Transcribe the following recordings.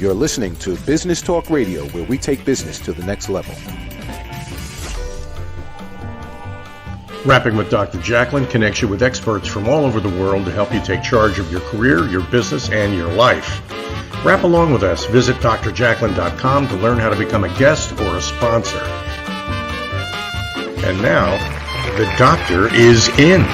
You're listening to Business Talk Radio, where we take business to the next level. Rapping with Dr. Jacalyn connects you with experts from all over the world to help you take charge of your career, your business, and your life. Rap along with us. Visit drjacalyn.com to learn how to become a guest or a sponsor. And now, the doctor is in.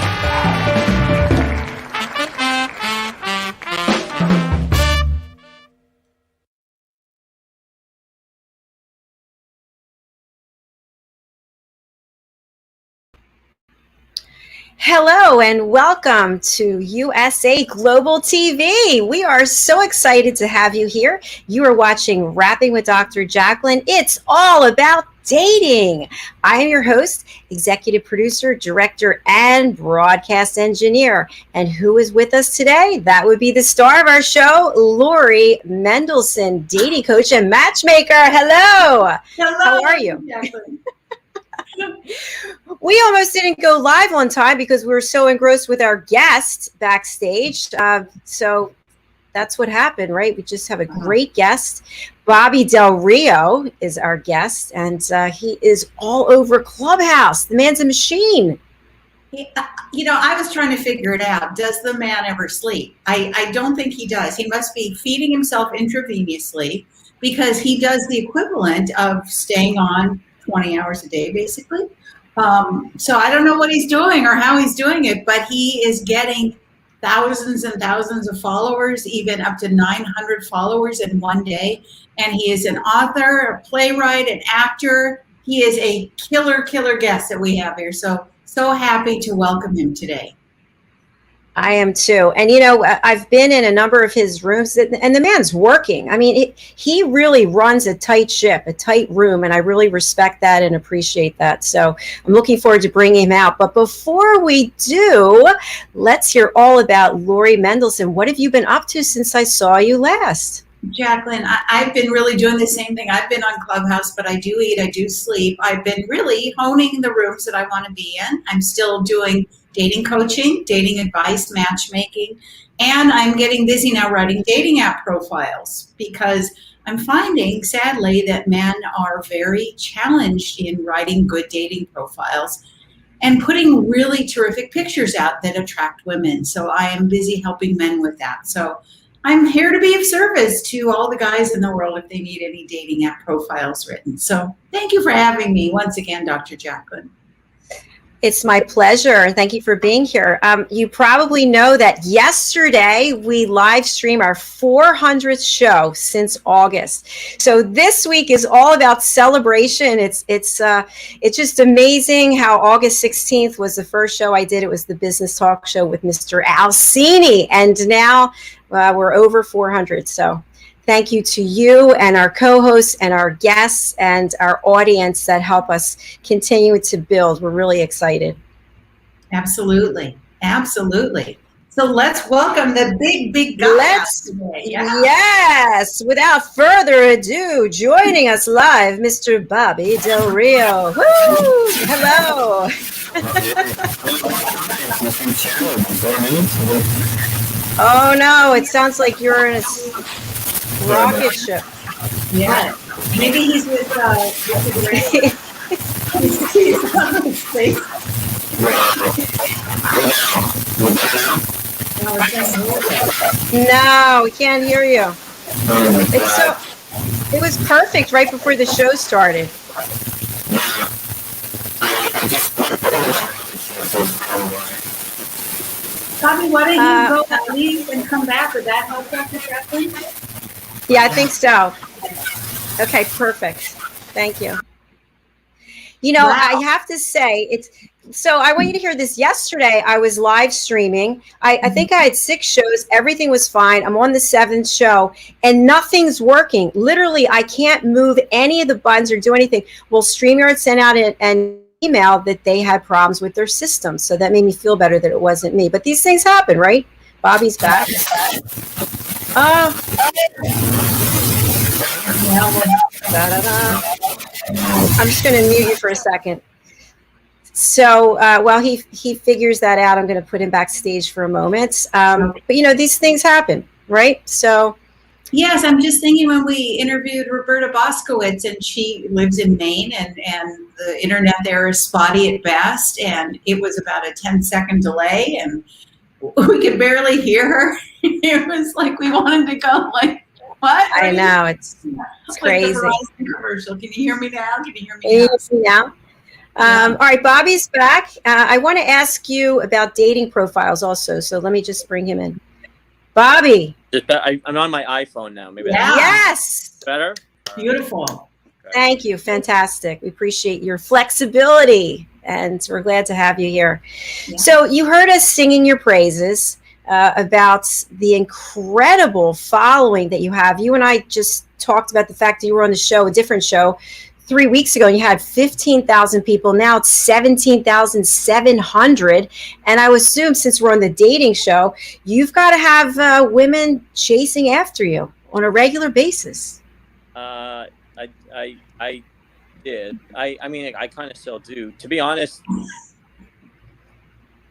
Hello and welcome to USA Global TV. We are so excited to have you here. You are watching Rapping with Dr. Jacalyn. It's all about dating. I am your host, executive producer, director, and broadcast engineer. And who is with us today? That would be the star of our show, Lori Mendelsohn, dating coach and matchmaker. Hello. Hello. How are you? We almost didn't go live on time because we were so engrossed with our guest backstage. So that's what happened, right? We just have a great guest. Bobby Del Rio is our guest, and he is all over Clubhouse. The man's a machine. You know, I was trying to figure it out. Does the man ever sleep? I don't think he does. He must be feeding himself intravenously because he does the equivalent of staying on 20 hours a day, basically. So I don't know what he's doing or how he's doing it, but he is getting thousands and thousands of followers, even up to 900 followers in one day. And he is an author, a playwright, an actor. He is a killer guest that we have here. So happy to welcome him today. I am too. And, you know, I've been in a number of his rooms and the man's working. I mean, he really runs a tight ship, a tight room. And I really respect that and appreciate that. So I'm looking forward to bringing him out. But before we do, let's hear all about Lori Mendelsohn. What have you been up to since I saw you last? Jacalyn, I've been really doing the same thing. I've been on Clubhouse, but I do eat, I do sleep. I've been really honing the rooms that I want to be in. I'm still doing dating coaching, dating advice, matchmaking, and I'm getting busy now writing dating app profiles because I'm finding, sadly, that men are very challenged in writing good dating profiles and putting really terrific pictures out that attract women. So I am busy helping men with that. So I'm here to be of service to all the guys in the world if they need any dating app profiles written. So thank you for having me once again, Dr. Jacalyn. It's my pleasure. Thank you for being here. You probably know that yesterday we live streamed our 400th show since August. So this week is all about celebration. It's just amazing how August 16th was the first show I did. It was the Business Talk Show with Mr. Alcini, and now we're over 400. So thank you to you and our co-hosts and our guests and our audience that help us continue to build. We're really excited. Absolutely. So let's welcome the big guy today. Yeah. Yes. Without further ado, joining us live, Mr. Bobby Del Rio. Woo! Hello. Oh no! It sounds like you're in a rocket ship. Yeah. Maybe he's with he's on space. No, we can't hear you. It was perfect right before the show started. Bobby, why don't you go and leave and come back? Would that help, Dr. Jacalyn? Yeah, I think so. Okay, perfect. Thank you. You know, wow. I have to say, so I want you to hear this. Yesterday, I was live streaming. I think I had 6 shows. Everything was fine. I'm on the 7th show, and nothing's working. Literally, I can't move any of the buttons or do anything. Well, StreamYard sent out an email that they had problems with their system. So that made me feel better that it wasn't me. But these things happen, right? Bobby's back. I'm just going to mute you for a second. So while he figures that out, I'm going to put him backstage for a moment. But, you know, these things happen, right? So Yes, I'm just thinking when we interviewed Roberta Boskowitz, and she lives in Maine, and the internet there is spotty at best, and it was about a 10-second delay, and we could barely hear her. It was like we wanted to go like, what? I know, it's Like crazy. the Verizon commercial. Can you hear me now? Can you hear me Can you now? hear me now? All right, Bobby's back. I want to ask you about dating profiles also, so let me just bring him in. Bobby. I'm on my iPhone now. Maybe Yeah. Yes. better. Beautiful. Okay. Thank you. Fantastic. We appreciate your flexibility, and we're glad to have you here. Yeah. So you heard us singing your praises about the incredible following that you have. You and I just talked about the fact that you were on the show, a different show, 3 weeks ago, and you had 15,000 people. Now it's 17,700. And I would assume, since we're on the dating show, you've got to have women chasing after you on a regular basis. I did. I mean, I kind of still do. To be honest,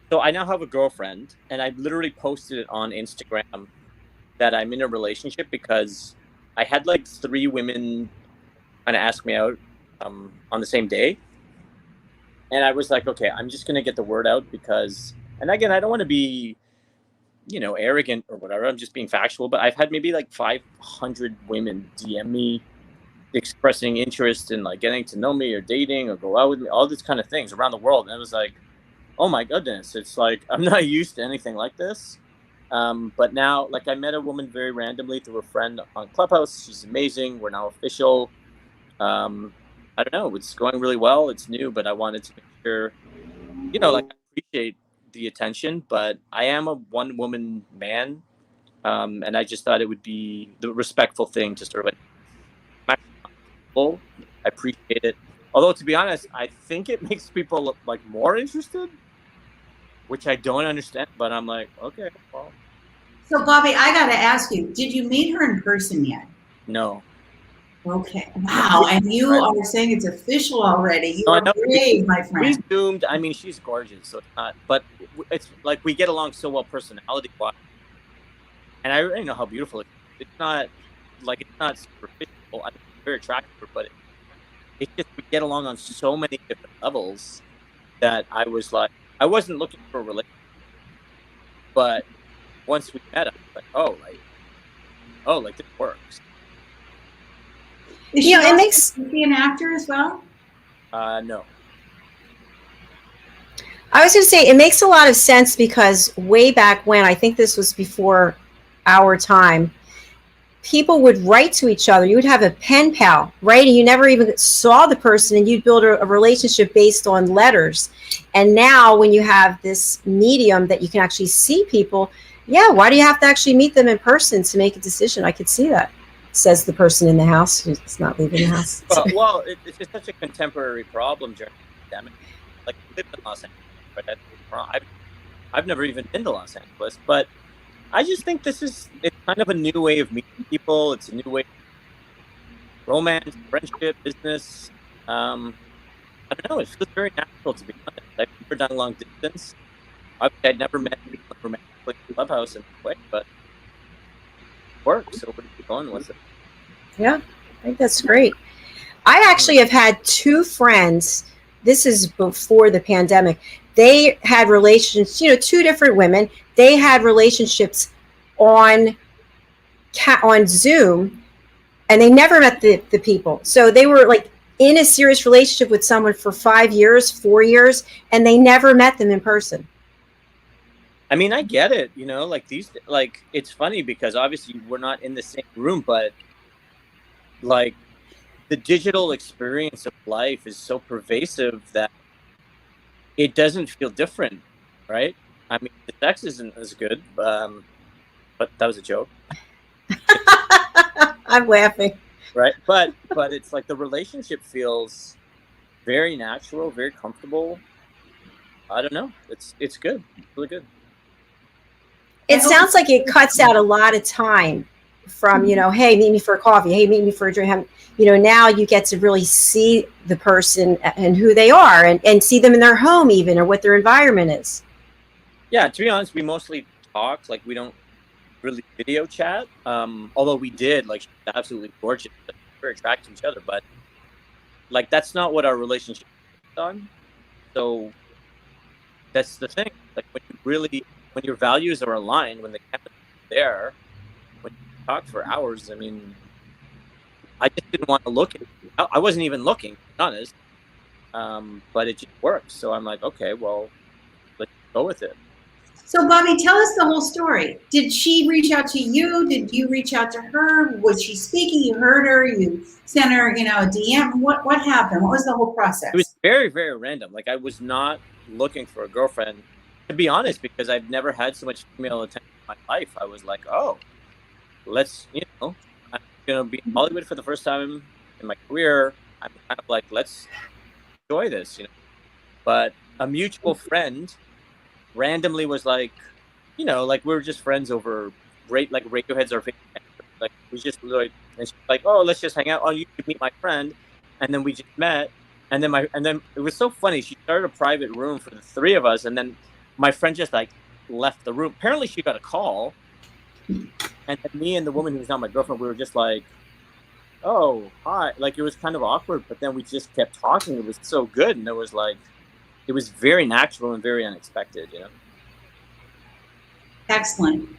so I now have a girlfriend, and I literally posted it on Instagram that I'm in a relationship because I had like 3 women kind of ask me out on the same day. And I was like, okay, I'm just going to get the word out because, and again, I don't want to be, arrogant or whatever. I'm just being factual, but I've had maybe like 500 women DM me expressing interest in like getting to know me or dating or go out with me, all these kind of things around the world. And it was like, oh my goodness, it's like, I'm not used to anything like this. But now, like, I met a woman very randomly through a friend on Clubhouse. She's amazing. We're now official. I don't know. It's going really well. It's new, but I wanted to make sure, I appreciate the attention, but I am a one-woman man. And I just thought it would be the respectful thing to sort of like, I appreciate it. Although, to be honest, I think it makes people look like more interested, which I don't understand, but I'm like, okay, well. So, Bobby, I got to ask you, did you meet her in person yet? No. Okay. Wow. And you are saying it's official already. You are brave, my friend. We zoomed. I mean, she's gorgeous, so it's not, but it's like we get along so well personality-wise. And I already know how beautiful it is. It's not superficial. I'm very attracted to her, but it's just we get along on so many different levels that I was like, I wasn't looking for a relationship. But once we met, I was like, oh, this works. Is she an actor as well? No. I was going to say, it makes a lot of sense because way back when, I think this was before our time, people would write to each other. You would have a pen pal, right? And you never even saw the person, and you'd build a relationship based on letters. And now when you have this medium that you can actually see people, why do you have to actually meet them in person to make a decision? I could see that, says the person in the house who's not leaving the house. Well, it's just such a contemporary problem during the pandemic. Like, we live in Los Angeles, right? I've never even been to Los Angeles, but I just think it's kind of a new way of meeting people. It's a new way of romance, friendship, business. I don't know. It feels very natural, to be honest. I've never done long distance. I'd never met people romantically in Clubhouse in a way, but it works. So what are you going with it? Yeah, I think that's great. I actually have had 2 friends. This is before the pandemic. They had relations, 2 different women. They had relationships on Zoom, and they never met the people. So they were like in a serious relationship with someone for 5 years, 4 years, and they never met them in person. I mean, I get it, like it's funny because obviously we're not in the same room, but like the digital experience of life is so pervasive that it doesn't feel different, right? I mean, the sex isn't as good, but that was a joke. I'm laughing. Right, but it's like the relationship feels very natural, very comfortable. I don't know. It's good. It's really good. It sounds like it cuts out a lot of time from, hey, meet me for a coffee. Hey, meet me for a drink. Now you get to really see the person and who they are and see them in their home even, or what their environment is. Yeah, to be honest, we mostly talk. Like, we don't really video chat. Although we did, like, she's absolutely gorgeous. We're attracted to each other, but like that's not what our relationship is on. So that's the thing. Like when your values are aligned, when the chemistry is there, when you talk for hours, I mean, I just didn't want to look at it. I wasn't even looking, to be honest. But it just worked. So I'm like, okay, well, let's go with it. So Bobby, tell us the whole story. Did she reach out to you? Did you reach out to her? Was she speaking? You heard her? You sent her, a DM? What happened? What was the whole process? It was very, very random. Like, I was not looking for a girlfriend, to be honest, because I've never had so much female attention in my life. I was like, oh, let's, I'm going to be in Hollywood for the first time in my career. I'm kind of like, let's enjoy this, But a mutual friend randomly was like, like we were just friends over like Radiohead's our favorite band. Like we just like, and she's like, oh, let's just hang out. Oh, you could meet my friend, and then we just met, and then it was so funny. She started a private room for the three of us, and then my friend just like left the room. Apparently, she got a call, and then me and the woman who's now my girlfriend, we were just like, oh, hi. Like it was kind of awkward, but then we just kept talking. It was so good, and it was very natural and very unexpected, Excellent.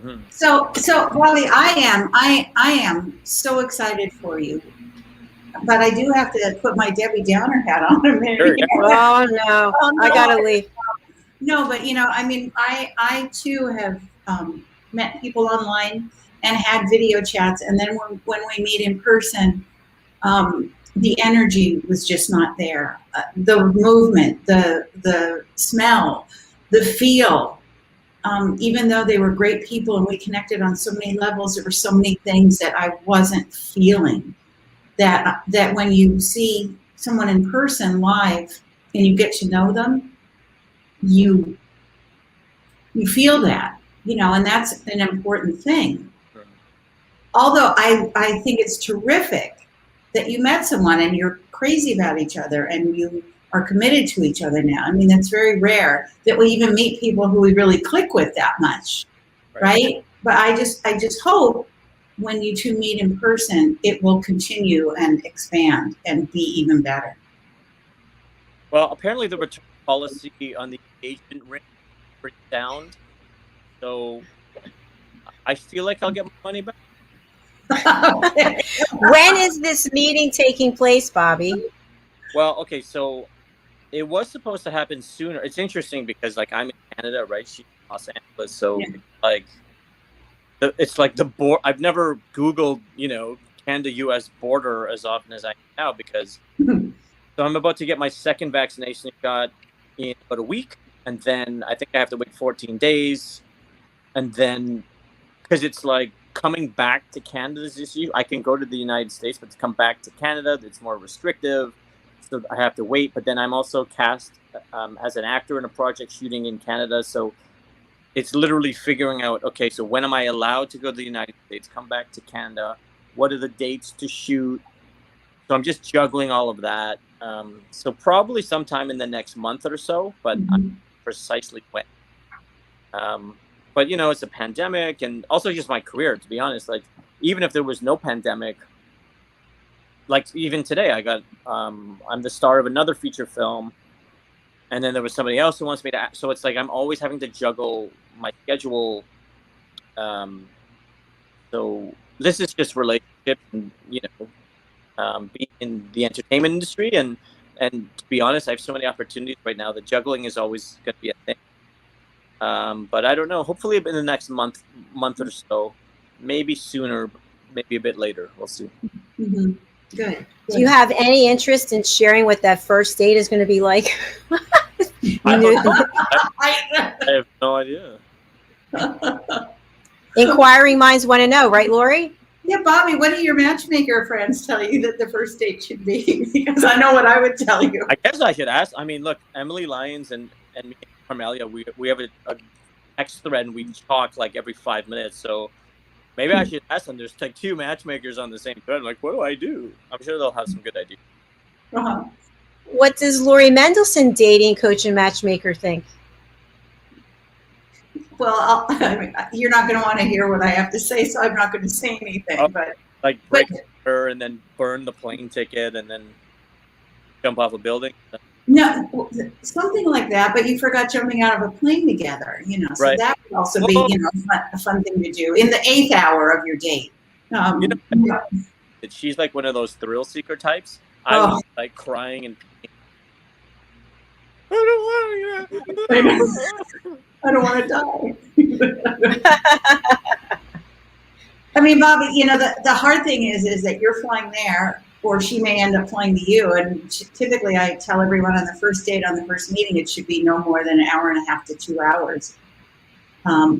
Mm-hmm. So Bobby, I am so excited for you, but I do have to put my Debbie Downer hat on a minute. Sure, yeah. Oh no, I gotta leave. No, but I too have met people online and had video chats, and then when we meet in person, the energy was just not there. The movement, the smell, the feel. Even though they were great people and we connected on so many levels, there were so many things that I wasn't feeling. That when you see someone in person live and you get to know them, you feel that, and that's an important thing. Sure. Although I think it's terrific that you met someone and you're crazy about each other and you are committed to each other now. I mean, that's very rare that we even meet people who we really click with that much, right? But I just hope when you two meet in person, it will continue and expand and be even better. Well, apparently the return policy on the engagement ring is pretty sound, so I feel like I'll get my money back. When is this meeting taking place, Bobby? Well, okay, so it was supposed to happen sooner. It's interesting because, like, I'm in Canada, right? She's in Los Angeles, so it's like the board. I've never Googled, Canada-U.S. border as often as I can now because. So I'm about to get my second vaccination shot in about a week, and then I think I have to wait 14 days, and then because it's like coming back to Canada's issue. I can go to the United States, but to come back to Canada, it's more restrictive. So I have to wait. But then I'm also cast as an actor in a project shooting in Canada. So it's literally figuring out, okay, so when am I allowed to go to the United States, come back to Canada? What are the dates to shoot? So I'm just juggling all of that. So probably sometime in the next month or so, but I'm precisely when. But, it's a pandemic and also just my career, to be honest. Like, even if there was no pandemic, like even today I got, I'm the star of another feature film, and then there was somebody else who wants me to act. So it's like I'm always having to juggle my schedule. So this is just relationship and, being in the entertainment industry. And to be honest, I have so many opportunities right now that juggling is always going to be a thing. But I don't know. Hopefully in the next month or so, maybe sooner, maybe a bit later. We'll see. Mm-hmm. Good. Do you have any interest in sharing what that first date is going to be like? I have no idea. Inquiring minds want to know, right, Lori? Yeah, Bobby, what do your matchmaker friends tell you that the first date should be? Because I know what I would tell you. I guess I should ask. I mean, look, Emily Lyons and me, Carmelia, we have a text thread and we talk like every 5 minutes. So maybe I should ask them. There's like 2 matchmakers on the same thread. Like, what do I do? I'm sure they'll have some good ideas. Uh-huh. What does Lori Mendelsohn, dating coach and matchmaker, think? Well, I mean, you're not going to want to hear what I have to say, so I'm not going to say anything. But like break her and then burn the plane ticket and then jump off a building. No, something like that. But you forgot jumping out of a plane together. So right. that would also be a fun thing to do in the 8th hour of your date. She's like one of those thrill seeker types. I was like crying and peeing. I don't want to die. I mean, Bobby, the hard thing is that you're flying there, or she may end up flying to you. And typically I tell everyone on the first date, on the first meeting, it should be no more than an hour and a half to 2 hours.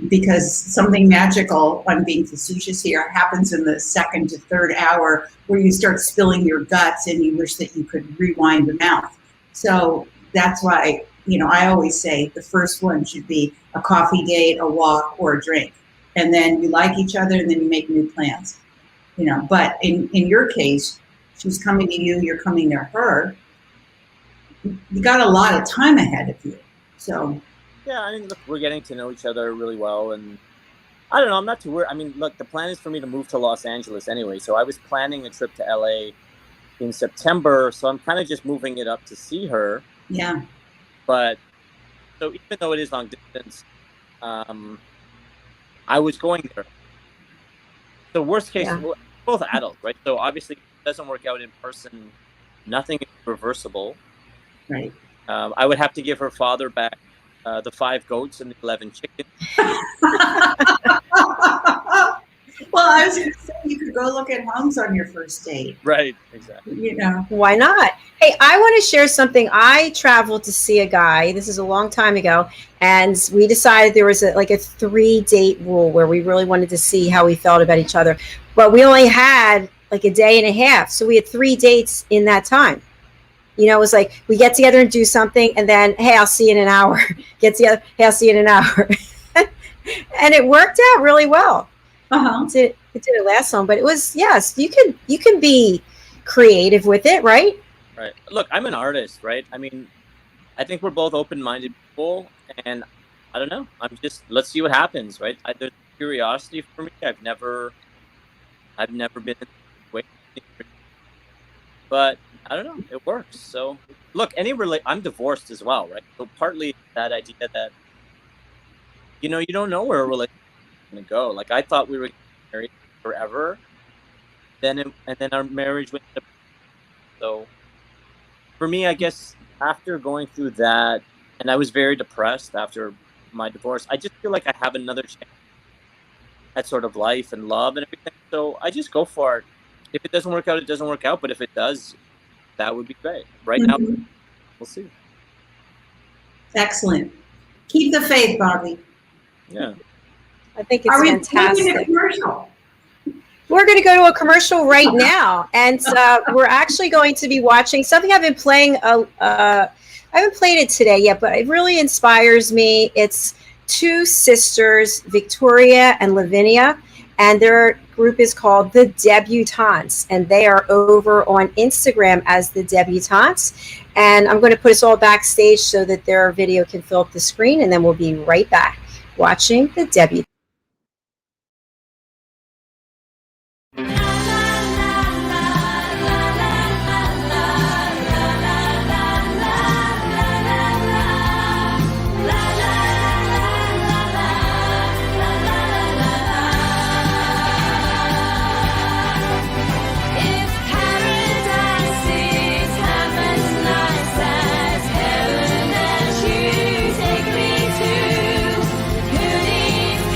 Because something magical, I'm being facetious here, happens in the 2nd to 3rd hour where you start spilling your guts and you wish that you could rewind the mouth. So that's why, I always say the first one should be a coffee date, a walk, or a drink. And then you like each other and then you make new plans. But in your case, she's coming to you, you're coming to her. You got a lot of time ahead of you. So yeah, I mean, look, we're getting to know each other really well, and I don't know, I'm not too worried. I mean, look, the plan is for me to move to Los Angeles anyway, so I was planning a trip to LA in September, so I'm kind of just moving it up to see her. Yeah. But, so even though it is long distance, I was going there. So worst case, we're both adults, right? So obviously, if it doesn't work out in person, nothing is reversible. Right. I would have to give her father back the 5 goats and the 11 chickens. Well, I was going to say you could go look at homes on your first date. Right, exactly. Why not? Hey, I want to share something. I traveled to see a guy. This is a long time ago. And we decided there was a 3-date rule where we really wanted to see how we felt about each other. But we only had like a day and a half. So we had 3 dates in that time. It was like we get together and do something, and then, hey, I'll see you in an hour. Get together, hey, I'll see you in an hour. And it worked out really well. It didn't last long, but it was, yes, you can be creative with it, right? Right. Look, I'm an artist, right? I mean, I think we're both open-minded people, and I don't know. Let's see what happens, right? There's curiosity for me. I've never been in this way, but I don't know. It works. So, look, I'm divorced as well, right? So partly that idea that, you don't know where a relationship is going to go. Like, I thought we were married forever. And then our marriage went. So, for me, I guess after going through that, and I was very depressed after my divorce, I just feel like I have another chance at sort of life and love and everything. So I just go for it. If it doesn't work out, it doesn't work out. But if it does, that would be great. Right now, we'll see. Excellent. Keep the faith, Bobby. Yeah. I think it's fantastic. Are we commercial? We're going to go to a commercial right now, and we're actually going to be watching something I've been playing. I haven't played it today yet, but it really inspires me. It's 2 sisters, Victoria and Lavinia, and their group is called The Debutantes, and they are over on Instagram as The Debutantes. And I'm going to put us all backstage so that their video can fill up the screen, and then we'll be right back watching The Debutantes. Take me to who needs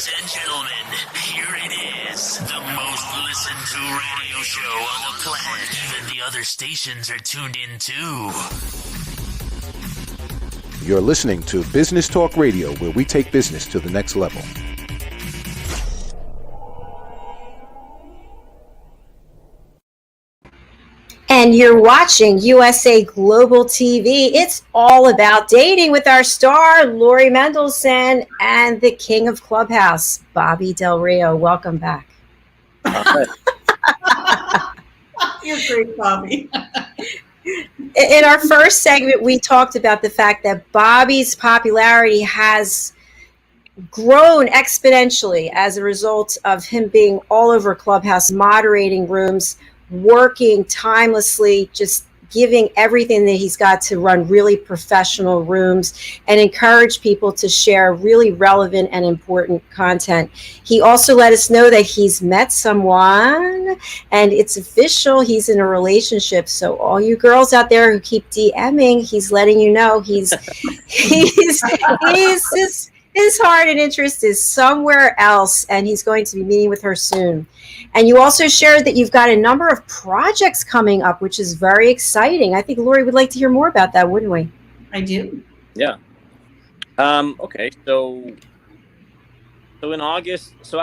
Ladies and gentlemen, here it is, the most listened to radio show on the planet. Even the other stations are tuned in too. You're listening to Business Talk Radio, where we take business to the next level. And you're watching USA Global TV. It's all about dating with our star, Lori Mendelsohn, and the king of Clubhouse, Bobby Del Rio. Welcome back. You're great, Bobby. In our first segment, we talked about the fact that Bobby's popularity has grown exponentially as a result of him being all over Clubhouse, moderating rooms, working timelessly, just giving everything that he's got to run really professional rooms and encourage people to share really relevant and important content. He also let us know that he's met someone and it's official. He's in a relationship. So all you girls out there who keep DMing, he's letting you know his heart and interest is somewhere else, and he's going to be meeting with her soon. And you also shared that you've got a number of projects coming up, which is very exciting. I think Lori would like to hear more about that, wouldn't we? I do. Yeah. Okay. So in August, so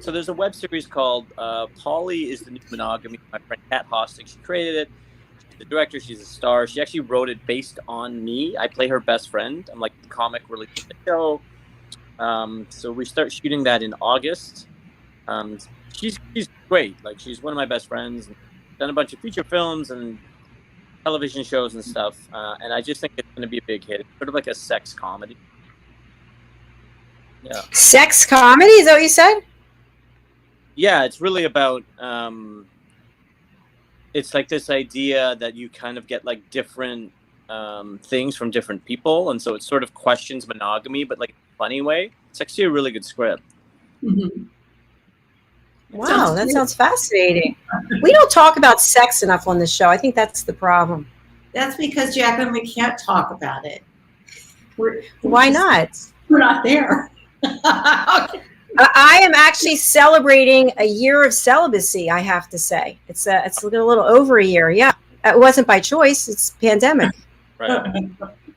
there's a web series called Polly is the New Monogamy. My friend Kat Hosting, she created it. She's the director. She's a star. She actually wrote it based on me. I play her best friend. I'm like the comic relief of the show. So we start shooting that in August. She's great. Like, she's one of my best friends. Done a bunch of feature films and television shows and stuff. And I just think it's going to be a big hit. It's sort of like a sex comedy. Yeah. Sex comedy? Is that what you said? Yeah, it's really about. It's like this idea that you kind of get like different things from different people, and so it sort of questions monogamy, but like in a funny way. It's actually a really good script. Mm-hmm. Wow, that sounds fascinating. We don't talk about sex enough on this show. I think that's the problem. That's because, Jacalyn, we can't talk about it. Why not? We're not there. I am actually celebrating a year of celibacy, I have to say. It's a little over a year. Yeah, it wasn't by choice. It's pandemic. Right.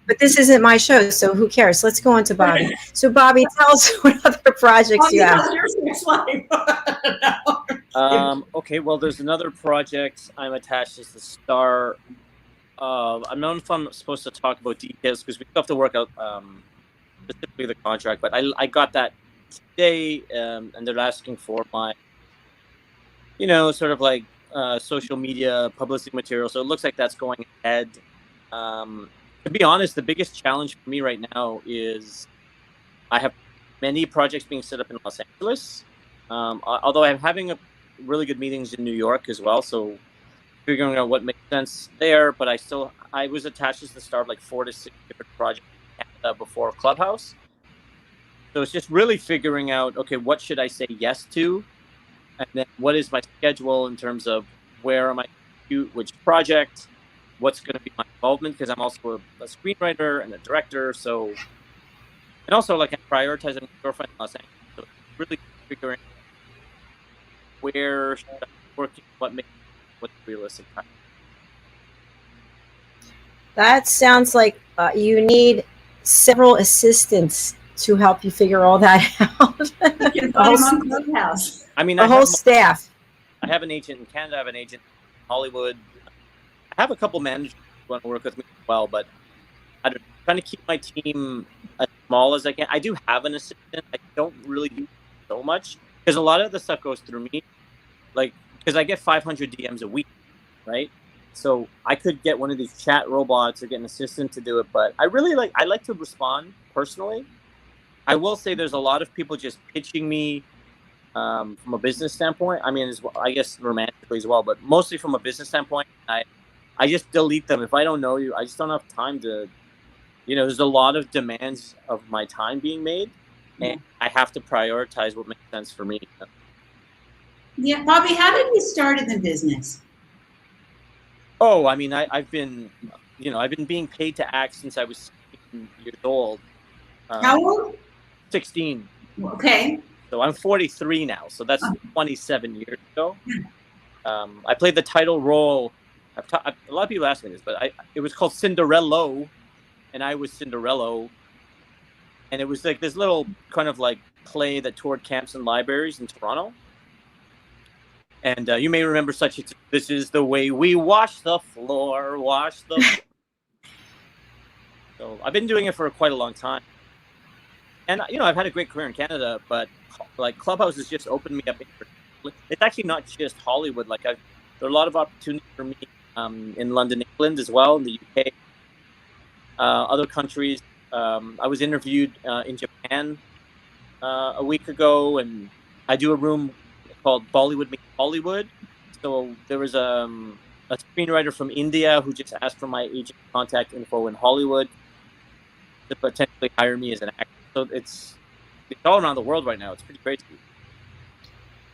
But this isn't my show, so who cares? Let's go on to Bobby. So, Bobby, tell us what other projects you have. Your sex life. Okay, well, there's another project I'm attached as the star of. I don't know if I'm supposed to talk about details because we have to work out specifically the contract, but I got that today, and they're asking for my, sort of like social media publicity material. So it looks like that's going ahead. To be honest, the biggest challenge for me right now is I have many projects being set up in Los Angeles, although I'm having really good meetings in New York as well. So figuring out what makes sense there. But I was attached as the star of like 4 to 6 different projects in Canada before Clubhouse. So it's just really figuring out, okay, what should I say yes to? And then what is my schedule in terms of where am I going to shoot which project? What's going to be my involvement, because I'm also a screenwriter and a director. So, and also like I'm prioritizing my girlfriend in Los Angeles. So really figuring where should I be working, what's realistic time. That sounds like you need several assistants to help you figure all that out. You can find him on Clubhouse. I mean, the whole staff. I have an agent in Canada. I have an agent in Hollywood. I have a couple managers who want to work with me as well, but I'm trying to keep my team as small as I can. I do have an assistant. I don't really use so much because a lot of the stuff goes through me, like because I get 500 DMs a week, right? So I could get one of these chat robots or get an assistant to do it, but I like to respond personally. I will say there's a lot of people just pitching me from a business standpoint. I mean, I guess romantically as well, but mostly from a business standpoint. I just delete them. If I don't know you, I just don't have time to, there's a lot of demands of my time being made, and I have to prioritize what makes sense for me. Yeah, Bobby, how did you start in the business? Oh, I mean, I've been being paid to act since I was 16 years old. How old? 16. Okay. So I'm 43 now. So that's 27 years ago. I played the title role. A lot of people ask me this, but it was called Cinderella, and I was Cinderella. And it was like this little kind of like play that toured camps and libraries in Toronto. And you may remember this is the way we wash the floor, wash the floor. So I've been doing it for quite a long time. And, I've had a great career in Canada, but like Clubhouse has just opened me up. It's actually not just Hollywood. Like there are a lot of opportunities for me in London, England as well, in the UK, other countries. I was interviewed in Japan a week ago, and I do a room called Bollywood Meets Hollywood. So there was a screenwriter from India who just asked for my agent contact info in Hollywood to potentially hire me as an actor. So it's all around the world right now. It's pretty crazy.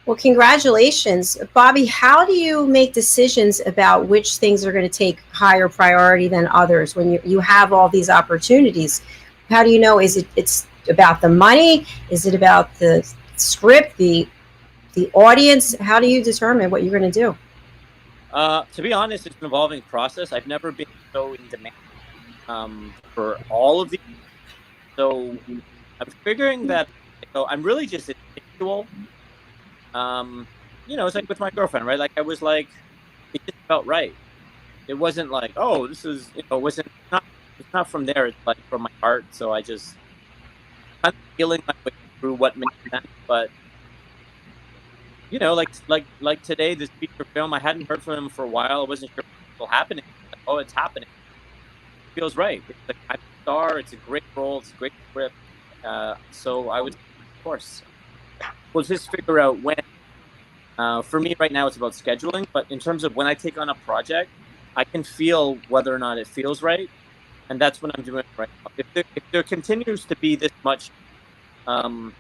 Well, congratulations. Bobby, how do you make decisions about which things are going to take higher priority than others when you have all these opportunities? How do you know, it's about the money? Is it about the script, the audience? How do you determine what you're going to do? To be honest, it's an evolving process. I've never been so in demand for all of these. So I'm figuring that I'm really just individual. It's like with my girlfriend, right? Like I was like, it just felt right. It wasn't like, oh, this is, it's not from there. It's like from my heart. So I just kind of feeling my way through what makes sense. But like today, this feature film, I hadn't heard from him for a while. I wasn't sure what was happening. Like, oh, it's happening. It feels right. It's like I'm a star. It's a great role. It's a great script. So I would, of course, we'll just figure out when. For me right now, it's about scheduling. But in terms of when I take on a project, I can feel whether or not it feels right, and that's what I'm doing right now. If there continues to be this much, sort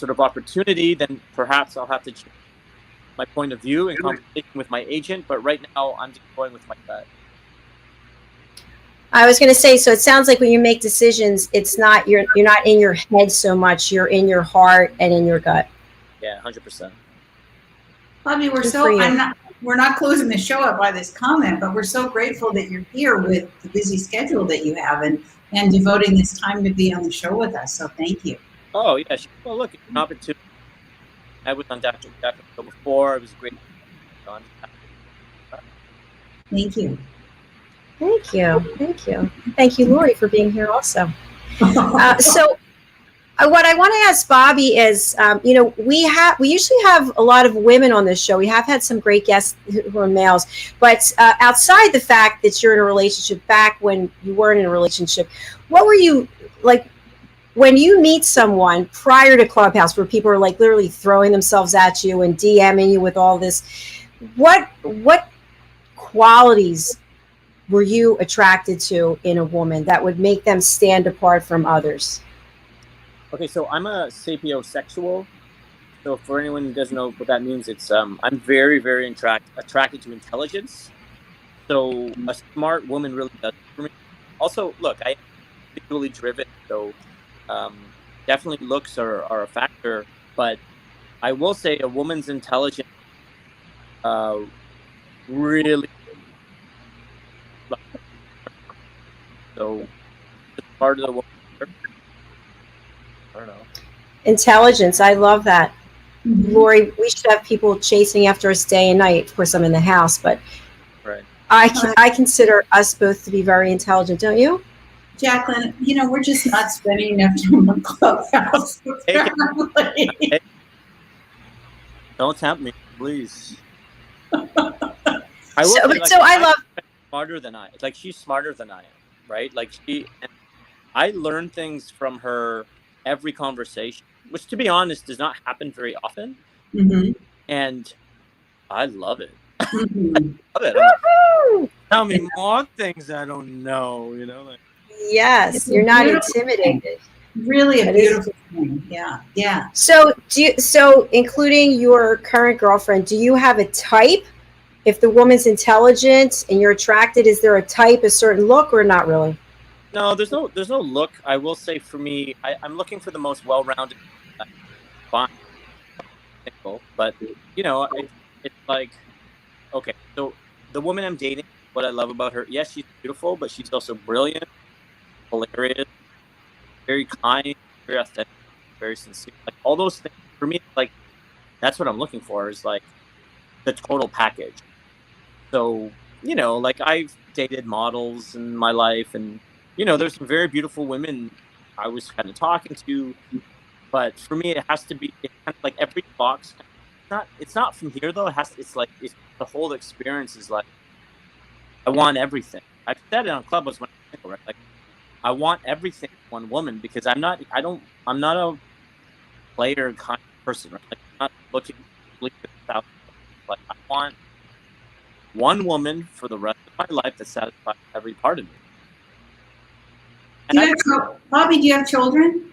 of opportunity, then perhaps I'll have to change my point of view in conversation with my agent. But right now, I'm just going with my gut. I was going to say, so it sounds like when you make decisions, it's not you're not in your head so much. You're in your heart and in your gut. Yeah, 100%. Bobby, we're not closing the show up by this comment, but we're so grateful that you're here with the busy schedule that you have and devoting this time to be on the show with us. So thank you. Oh yeah. Well, look, it's an opportunity. I was on Dr. Jacalyn before. It was a great. Thank you. Thank you. Thank you, Lori, for being here also. So what I want to ask Bobby is, we usually have a lot of women on this show. We have had some great guests who are males, but outside the fact that you're in a relationship, back when you weren't in a relationship, what were you like when you meet someone prior to Clubhouse, where people are like literally throwing themselves at you and DMing you with all this? What qualities were you attracted to in a woman that would make them stand apart from others? Okay, so I'm a sapiosexual. So for anyone who doesn't know what that means, it's I'm very, very attracted to intelligence. So a smart woman really does it for me. Also, look, I am visually driven, so definitely looks are a factor. But I will say a woman's intelligence really. So it's part of the woman. I don't know. Intelligence. I love that. Mm-hmm. Lori, we should have people chasing after us day and night. Of course, I'm in the house, but right. I consider us both to be very intelligent, don't you? Jacalyn, we're just not spending enough time on Clubhouse. Hey. Don't tempt me, please. I love smarter than I. Like she's smarter than I am, right? Like I learn things from her every conversation, which to be honest does not happen very often. Mm-hmm. And I love it. Mm-hmm. I love it. Tell me more things I don't know, like. Yes, you're not intimidated. Really a beautiful thing. Yeah. So including your current girlfriend, do you have a type? If the woman's intelligent and you're attracted, is there a type, a certain look, or not really? No, there's no look. I will say for me, I'm looking for the most well-rounded, fine, single, but it's like, okay, so the woman I'm dating, what I love about her, yes, she's beautiful, but she's also brilliant, hilarious, very kind, very authentic, very sincere. Like all those things for me, like that's what I'm looking for is like the total package. So, like I've dated models in my life and there's some very beautiful women I was kind of talking to, but for me it has to be it's kind of like every box it's not from here though. It's like it's the whole experience is like I want everything. I've said it on Clubhouse when I'm single, right? Like I want everything in one woman because I'm not a player kind of person, right? Like I'm not looking to sleep with 1,000. Like I want one woman for the rest of my life that satisfies every part of me. Do you have, Bobby, do you have children?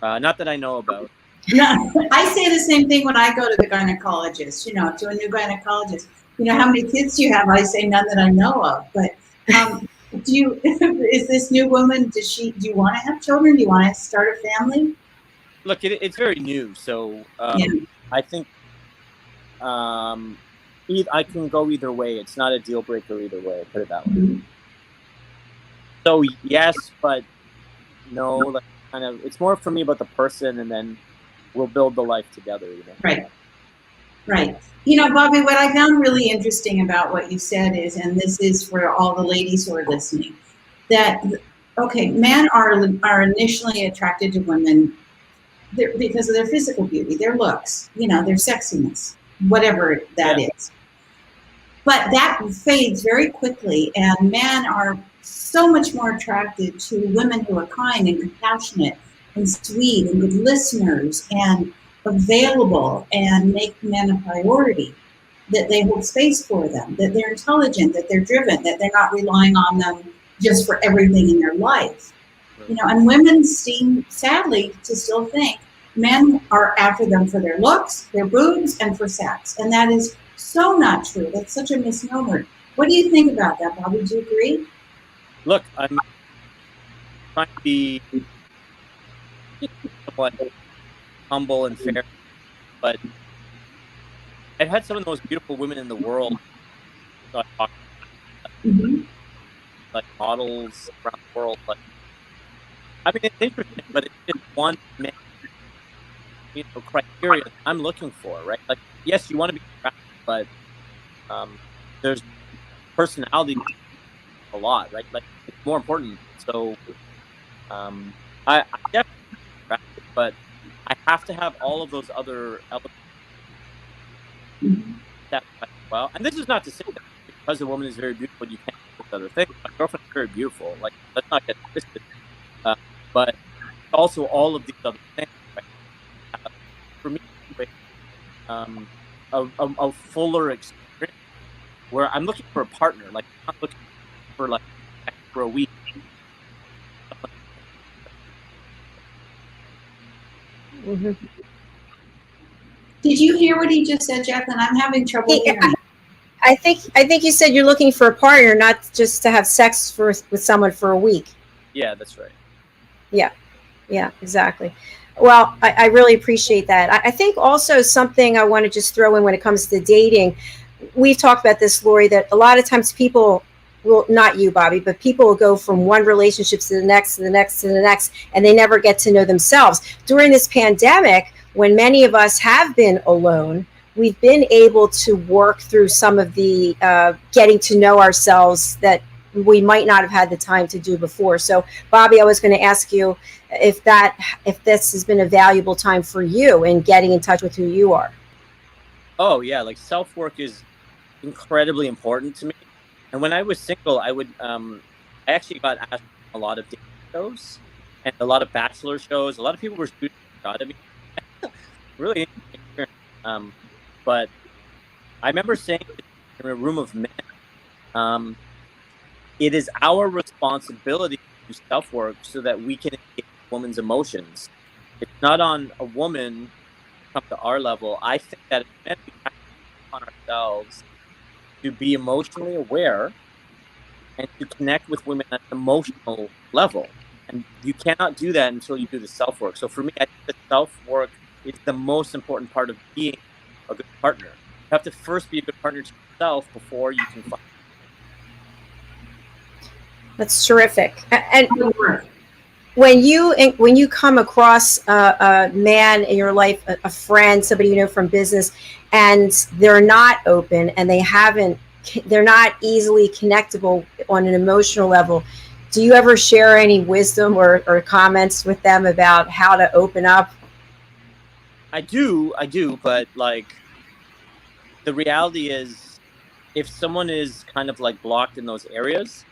Not that I know about. No, I say the same thing when I go to the gynecologist, to a new gynecologist. How many kids do you have? I say none that I know of. But is this new woman, do you want to have children? Do you want to start a family? Look, it's very new. So I think I can go either way. It's not a deal breaker either way. Put it that way. Mm-hmm. So yes, but no. Like kind of, it's more for me about the person, and then we'll build the life together. Right. Bobby, what I found really interesting about what you said is, and this is for all the ladies who are listening, that men are initially attracted to women because of their physical beauty, their looks, their sexiness, whatever that is. But that fades very quickly, and men are so much more attracted to women who are kind and compassionate and sweet and good listeners and available and make men a priority, that they hold space for them, that they're intelligent, that they're driven, that they're not relying on them just for everything in their life. And women seem, sadly, to still think men are after them for their looks, their boobs, and for sex. And that is so not true. That's such a misnomer. What do you think about that, Bobby? Do you agree? Look, I'm trying to be somewhat humble and fair, but I've had some of the most beautiful women in the world. So I talk like models around the world. Like, I mean, it's interesting, but it's just one man, criteria I'm looking for, right? Like, yes, you want to be attractive, but there's personality a lot, right? Like, it's more important. So, I definitely attractive, but I have to have all of those other elements. That well, and this is not to say that because a woman is very beautiful, you can't do this other thing. My girlfriend is very beautiful. Like, let's not get twisted. But also all of these other things. Right? For me, a fuller experience where I'm looking for a partner. Like, I'm not looking for a week. Mm-hmm. Did you hear what he just said, Jacalyn? I'm having trouble hearing. I think you said you're looking for a partner, not just to have sex with someone for a week. Yeah, that's right. Yeah, exactly. Well, I really appreciate that. I think also something I want to just throw in when it comes to dating, we've talked about this, Lori, that a lot of times people will, not you, Bobby, but people will go from one relationship to the next, to the next, to the next, and they never get to know themselves. During this pandemic, when many of us have been alone, we've been able to work through some of the getting to know ourselves that we might not have had the time to do before. So, Bobby, I was going to ask you if this has been a valuable time for you in getting in touch with who you are. Oh yeah, like self-work is incredibly important to me. And when I was single, I actually got asked a lot of dating shows and a lot of bachelor shows. A lot of people were shooting shot at me. Really interesting. But I remember saying in a room of men, it is our responsibility to do self-work so that we can engage a woman's emotions. It's not on a woman to come to our level. I think that as men, we have to on ourselves to be emotionally aware and to connect with women at an emotional level. And you cannot do that until you do the self-work. So for me, I think the self-work is the most important part of being a good partner. You have to first be a good partner to yourself before you can find. That's terrific. And when you come across a man in your life, a friend, somebody you know from business, and they're not open and they're not easily connectable on an emotional level, do you ever share any wisdom or comments with them about how to open up? I do, but like the reality is, if someone is kind of like blocked in those areas,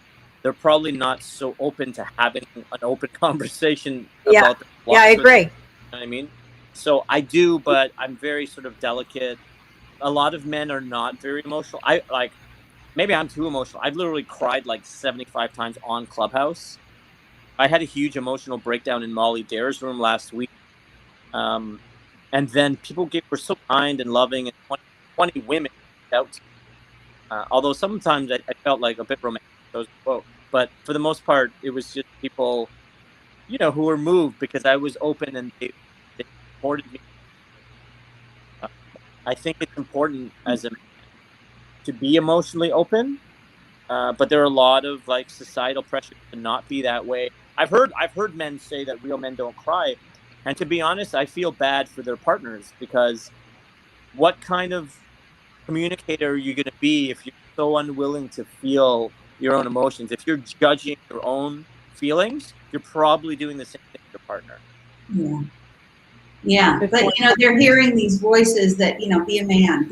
they're probably not so open to having an open conversation about the block. Yeah, I agree. You know what I mean? So I do, but I'm very sort of delicate. A lot of men are not very emotional. Maybe I'm too emotional. I've literally cried like 75 times on Clubhouse. I had a huge emotional breakdown in Molly Dare's room last week. And then people were so kind and loving, and 20 women out to me. Although sometimes I felt like a bit romantic. But for the most part, it was just people, who were moved because I was open and they supported me. I think it's important as a man to be emotionally open, but there are a lot of like societal pressure to not be that way. I've heard men say that real men don't cry, and to be honest, I feel bad for their partners, because what kind of communicator are you going to be if you're so unwilling to feel your own emotions? If you're judging your own feelings, you're probably doing the same thing to your partner. Yeah, but they're hearing these voices that be a man,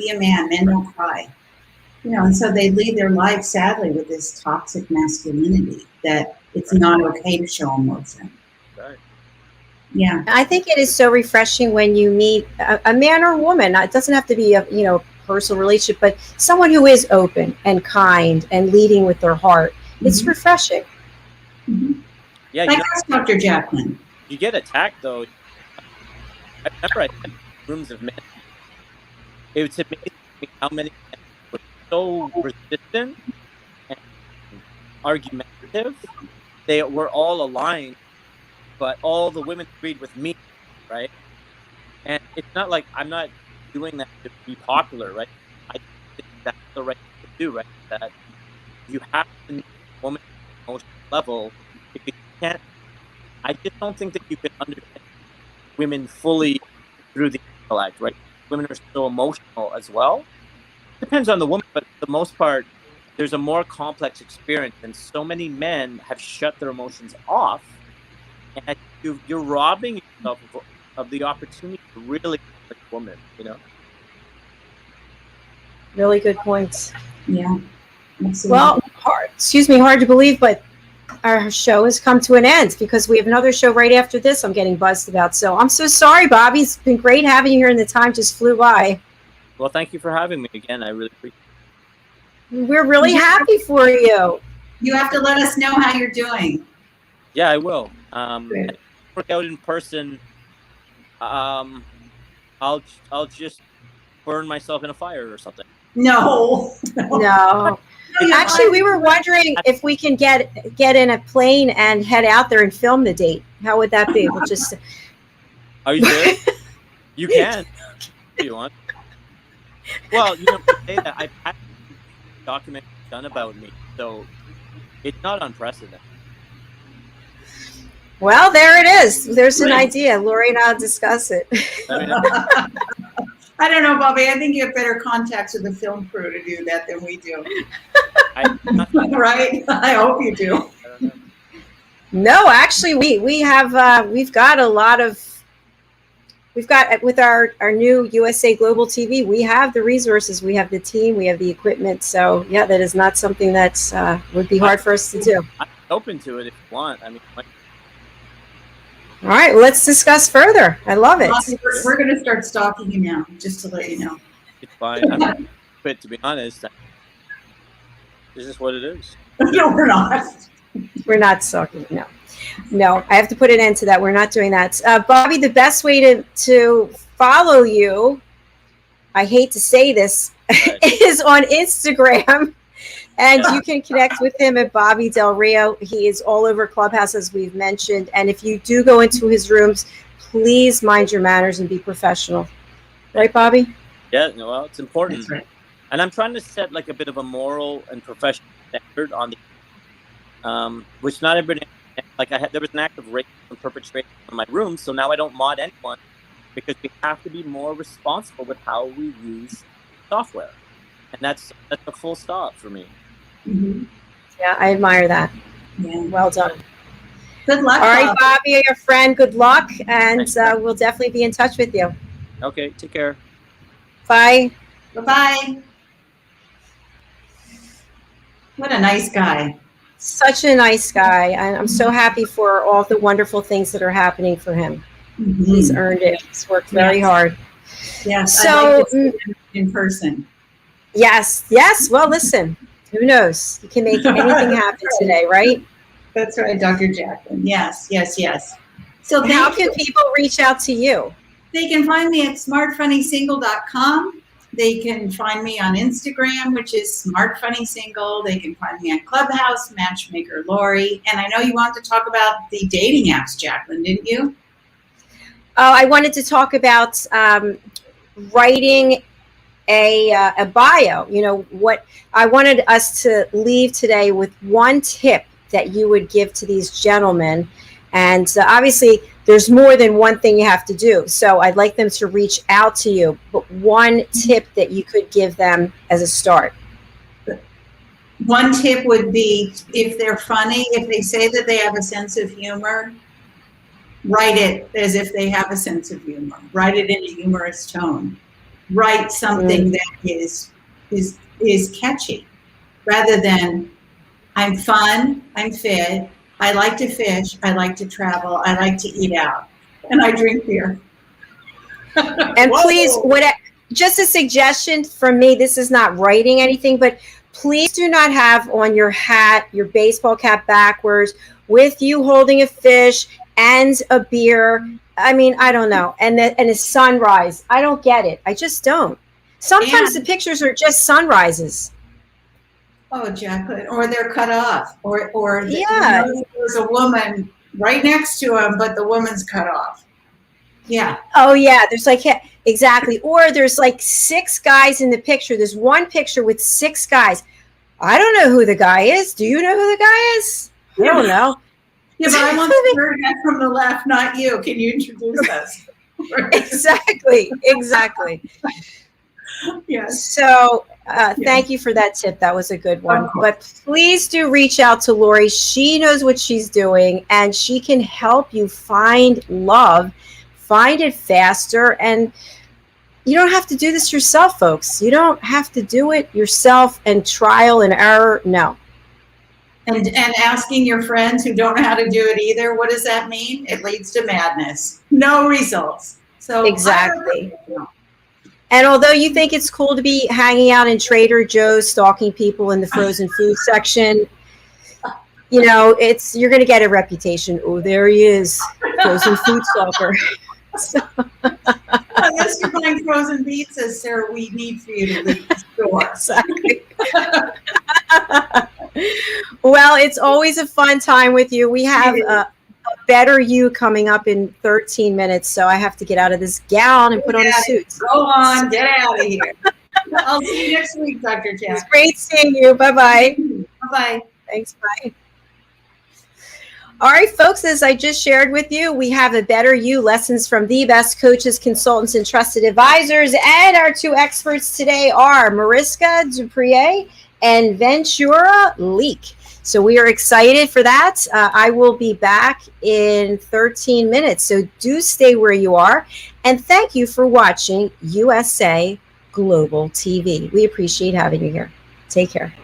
men don't cry. And so they lead their life, sadly, with this toxic masculinity that it's not okay to show emotion. Right. Yeah. I think it is so refreshing when you meet a man or a woman. It doesn't have to be a personal relationship, but someone who is open and kind and leading with their heart. Mm-hmm. It's refreshing. Mm-hmm. Yeah, like us, Dr. Jacalyn. You get attacked though. I remember I had rooms of men. It's amazing how many men were so resistant and argumentative. They were all aligned, but all the women agreed with me, right? And it's not like I'm not doing that to be popular, right? I think that's the right thing to do, right? That you have to meet a woman at an emotional level, because you can't. I just don't think that you can understand women fully through the intellect, right? Women are so emotional as well. Depends on the woman, but for the most part, there's a more complex experience, and so many men have shut their emotions off, and you're robbing yourself of the opportunity to really be a woman, Really good points. Yeah. Absolutely. Well, hard to believe, but our show has come to an end, because we have another show right after this I'm getting buzzed about. So I'm so sorry, Bobby. It's been great having you here, and the time just flew by. Well, thank you for having me again. I really appreciate it. We're really happy for you. You have to let us know how you're doing. Yeah, I will. Work out in person. I'll just burn myself in a fire or something. No. Actually, we were wondering if we can get in a plane and head out there and film the date. How would that be? We'll just. Are you serious? You can. If you want. Well, say that I've had a documentary done about me, so it's not unprecedented. Well, there it is. There's an idea. Lori and I'll discuss it. I don't know, Bobby. I think you have better contacts with the film crew to do that than we do. Right? I hope you do. No, actually, we've got a lot of. We've got, with our new USA Global TV, we have the resources, we have the team, we have the equipment. So yeah, that is not something that's would be hard for us to do. I'm open to it if you want. I mean. All right, well, let's discuss further. I love it. We're going to start stalking you now, just to let you know. It's fine. But to be honest, this is what it is. No, we're not. We're not stalking. No, I have to put an end to that. We're not doing that. Bobby, the best way to follow you, I hate to say this, is on Instagram. And you can connect with him at Bobby Del Rio. He is all over Clubhouse, as we've mentioned. And if you do go into his rooms, please mind your manners and be professional. Right, Bobby? Yeah, well, it's important. That's right. And I'm trying to set like a bit of a moral and professional standard on the, which not everybody, like there was an act of rape perpetrated in my room, so now I don't mod anyone because we have to be more responsible with how we use software. And that's a full stop for me. Mm-hmm. Yeah, I admire that. Yeah. Well done. Good luck. All right, Bob. Bobby, your friend, good luck. And we'll definitely be in touch with you. Okay, take care. Bye. Bye-bye. What a nice guy. Such a nice guy. And I'm so happy for all the wonderful things that are happening for him. Mm-hmm. He's earned it. He's worked very hard. Yes. So, I'd like to see him in person. Yes. Well, listen, who knows? You can make anything happen today, right? That's right, Dr. Jacalyn. Yes. So how can people reach out to you? They can find me at smartfunnysingle.com. They can find me on Instagram, which is smartfunnysingle. They can find me on Clubhouse, Matchmaker Lori. And I know you want to talk about the dating apps, Jacalyn, didn't you? Oh, I wanted to talk about writing a bio. You know, what I wanted us to leave today with one tip that you would give to these gentlemen. And obviously, there's more than one thing you have to do. So I'd like them to reach out to you. But one tip that you could give them as a start. One tip would be, if they're funny, if they say that they have a sense of humor, write it as if they have a sense of humor. Write it in a humorous tone. Write something that is catchy, rather than I'm fun, I'm fit, I like to fish, I like to travel, I like to eat out, and I drink beer. And please, just a suggestion from me, this is not writing anything, but please do not have on your hat, your baseball cap backwards, with you holding a fish and a beer. I mean, I don't know. And a sunrise. I don't get it. I just don't. Sometimes the pictures are just sunrises. Oh, Jacalyn, or they're cut off, or yeah, there's a woman right next to him, but the woman's cut off. Yeah. Oh yeah, there's like, exactly. Or there's like 6 guys in the picture. There's one picture with 6 guys. I don't know who the guy is. Do you know who the guy is? I don't know. Yeah, but I want the third guy from the left, not you. Can you introduce us? Exactly. Yes. So thank you for that tip. That was a good one. But please do reach out to Lori. She knows what she's doing, and she can help you find love, find it faster. And you don't have to do this yourself, folks. You don't have to do it yourself and trial and error. No. And asking your friends who don't know how to do it either, what does that mean? It leads to madness. No results. So exactly. And although you think it's cool to be hanging out in Trader Joe's, stalking people in the frozen food section, you know, you're going to get a reputation. Oh, there he is, frozen food stalker. So. Unless you're buying frozen pizzas, sir, we need for you to leave the store. Exactly. Well, it's always a fun time with you. We have a Better You coming up in 13 minutes, so I have to get out of this gown and put on a suit. Go on, get out of here. I'll see you next week, Dr. Jack. It's great seeing you. Bye-bye. Bye-bye. Thanks. Bye. All right, folks, as I just shared with you, we have a Better You, lessons from the best coaches, consultants, and trusted advisors. And our 2 experts today are Mariska Duprier and Ventura Leak. So we are excited for that. I will be back in 13 minutes. So do stay where you are. And thank you for watching USA Global TV. We appreciate having you here. Take care.